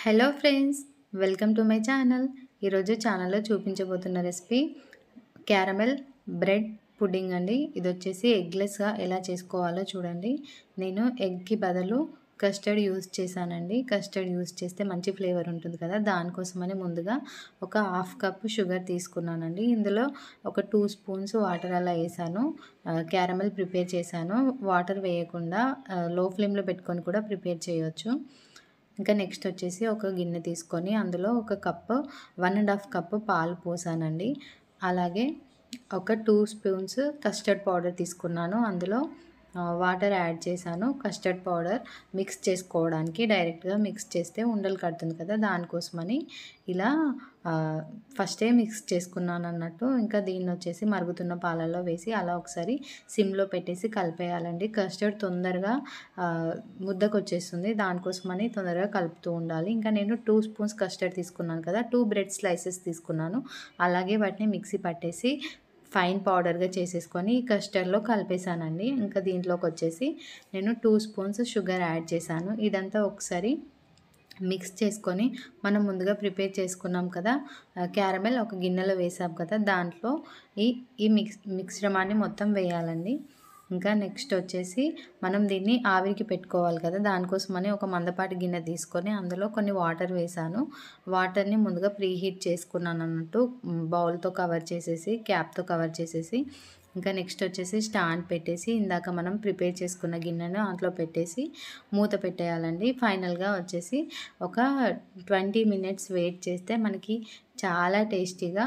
Hello friends, welcome to my channel. ఈరోజు ఛానల్లో చూపించబోతున్న recipe caramel bread pudding అండి. ఇది వచ్చేసి ఎగ్లెస్గా ఎలా చేసుకోవాలో చూడండి. నేను ఎగ్కి బదులు కస్టర్డ్ యూజ్ చేశానండి. కస్టర్డ్ యూజ్ చేస్తే మంచి ఫ్లేవర్ ఉంటుంది కదా, దానికోసమని ముందుగా ఒక హాఫ్ కప్ షుగర్ తీసుకున్నానండి. ఇందులో ఒక 2 స్పూన్స్ వాటర్ అలా వేసాను. క్యారమెల్ ప్రిపేర్ చేశాను. వాటర్ వేయకుండా లో ఫ్లేమ్లో పెట్టుకొని కూడా ప్రిపేర్ చేయొచ్చు. ఇంకా నెక్స్ట్ వచ్చేసి ఒక గిన్నె తీసుకొని అందులో 1.5 కప్పు పాలు పోసానండి. అలాగే ఒక 2 స్పూన్స్ కస్టర్డ్ పౌడర్ తీసుకున్నాను. అందులో వాటర్ యాడ్ చేశాను. కస్టర్డ్ పౌడర్ మిక్స్ చేసుకోవడానికి, డైరెక్ట్గా మిక్స్ చేస్తే ఉండలు కడుతుంది కదా, దానికోసమని ఇలా ఫస్టే మిక్స్ చేసుకున్నాను అన్నట్టు. ఇంకా దీన్ని వచ్చేసి మరుగుతున్న పాలల్లో వేసి అలా ఒకసారి సిమ్లో పెట్టేసి కలిపేయాలండి. కస్టర్డ్ తొందరగా ముద్దకు వచ్చేస్తుంది, దానికోసమని తొందరగా కలుపుతూ ఉండాలి. ఇంకా నేను 2 స్పూన్స్ కస్టర్డ్ తీసుకున్నాను కదా, 2 బ్రెడ్ స్లైసెస్ తీసుకున్నాను. అలాగే వాటిని మిక్సీ పట్టేసి ఫైన్ పౌడర్గా చేసేసుకొని ఈ కస్టర్డ్లో కలిపేసానండి. ఇంకా దీంట్లోకి వచ్చేసి నేను 2 స్పూన్స్ షుగర్ యాడ్ చేశాను. ఇదంతా ఒకసారి మిక్స్ చేసుకొని మనం ముందుగా ప్రిపేర్ చేసుకున్నాం కదా క్యారమెల్, ఒక గిన్నెలో వేసాం కదా, దాంట్లో ఈ మిశ్రమాన్ని మొత్తం వేయాలండి. ఇంకా నెక్స్ట్ వచ్చేసి మనం దీన్ని ఆవిరికి పెట్టుకోవాలి కదా, దానికోసమని ఒక మందపాటి గిన్నె తీసుకొని అందులో కొన్ని వాటర్ వేసాను. వాటర్ని ముందుగా ప్రీ హీట్ చేసుకున్నాను అన్నట్టు, బౌల్తో కవర్ చేసేసి, క్యాప్తో కవర్ చేసేసి. ఇంకా నెక్స్ట్ వచ్చేసి స్టాండ్ పెట్టేసి ఇందాక మనం ప్రిపేర్ చేసుకున్న గిన్నెను దాంట్లో పెట్టేసి మూత పెట్టేయాలండి. ఫైనల్గా వచ్చేసి ఒక 20 మినిట్స్ వెయిట్ చేస్తే మనకి చాలా టేస్టీగా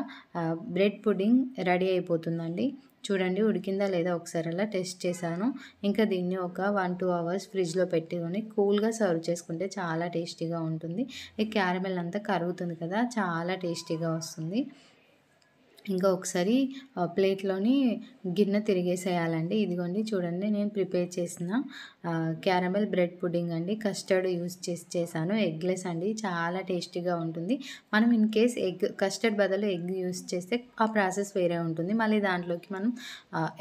బ్రెడ్ పుడ్డింగ్ రెడీ అయిపోతుందండి. చూడండి ఉడికిందా లేదా ఒకసారి అలా టెస్ట్ చేశాను. ఇంకా దీన్ని ఒక 1-2 అవర్స్ ఫ్రిడ్జ్లో పెట్టుకొని కూల్గా సర్వ్ చేసుకుంటే చాలా టేస్టీగా ఉంటుంది. ఈ క్యారమెల్ అంతా కరుగుతుంది కదా, చాలా టేస్టీగా వస్తుంది. ఇంకా ఒకసారి ప్లేట్లోని గిన్నె తిరిగేసేయాలండి. ఇదిగోండి చూడండి, నేను ప్రిపేర్ చేసిన క్యారమెల్ బ్రెడ్ పుడ్డింగ్ అండి. కస్టర్డ్ యూజ్ చేశాను. ఎగ్లెస్ అండి, చాలా టేస్టీగా ఉంటుంది. మనం ఇన్ కేస్ కస్టర్డ్ బదులు ఎగ్ యూజ్ చేస్తే ఆ ప్రాసెస్ వేరే ఉంటుంది. మళ్ళీ దాంట్లోకి మనం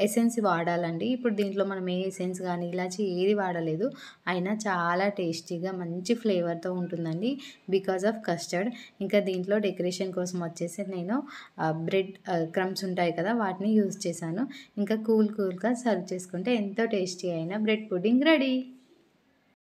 ఎసెన్స్ వాడాలండి. ఇప్పుడు దీంట్లో మనం ఏ ఎసెన్స్ కానీ ఇలాచి ఏది వాడలేదు, అయినా చాలా టేస్టీగా మంచి ఫ్లేవర్తో ఉంటుందండి బికాజ్ ఆఫ్ కస్టర్డ్. ఇంకా దీంట్లో డెకరేషన్ కోసం వచ్చేసి నేను బ్రెడ్ క్రమ్స్ ఉంటాయి కదా, వాటిని యూజ్ చేశాను. ఇంకా కూల్గా సర్వ్ చేసుకుంటే ఎంతో టేస్టీ అయిన బ్రెడ్ పుడ్డింగ్ రెడీ.